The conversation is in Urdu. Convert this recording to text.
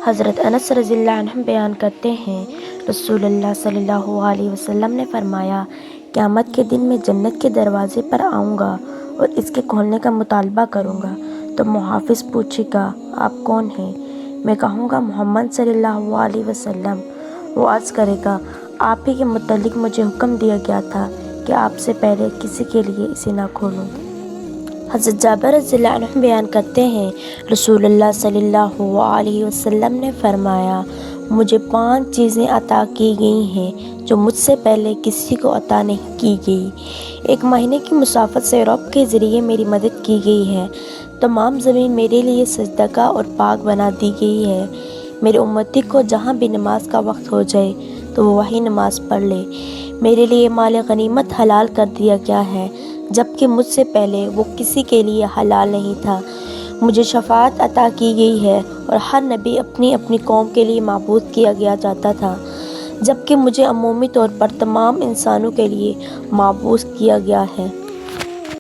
حضرت انس رضی اللہ عنہ بیان کرتے ہیں، رسول اللہ صلی اللہ علیہ وسلم نے فرمایا، قیامت کے دن میں جنت کے دروازے پر آؤں گا اور اس کے کھولنے کا مطالبہ کروں گا تو محافظ پوچھے گا، آپ کون ہیں؟ میں کہوں گا، محمد صلی اللہ علیہ وسلم۔ وہ عرض کرے گا، آپ ہی کے متعلق مجھے حکم دیا گیا تھا کہ آپ سے پہلے کسی کے لیے اسے نہ کھولوں۔ حضرت جابر رضی اللہ عنہ بیان کرتے ہیں، رسول اللہ صلی اللہ علیہ وسلم نے فرمایا، مجھے 5 چیزیں عطا کی گئی ہیں جو مجھ سے پہلے کسی کو عطا نہیں کی گئی۔ 1 مہینے کی مسافت سے رب کے ذریعے میری مدد کی گئی ہے۔ تمام زمین میرے لیے سجدہ اور پاک بنا دی گئی ہے۔ میرے امتی کو جہاں بھی نماز کا وقت ہو جائے تو وہ وہی نماز پڑھ لے۔ میرے لیے مال غنیمت حلال کر دیا گیا ہے، جبکہ مجھ سے پہلے وہ کسی کے لیے حلال نہیں تھا۔ مجھے شفاعت عطا کی گئی ہے اور ہر نبی اپنی اپنی قوم کے لیے معبود کیا گیا جاتا تھا، جبکہ مجھے عمومی طور پر تمام انسانوں کے لیے معبود کیا گیا ہے۔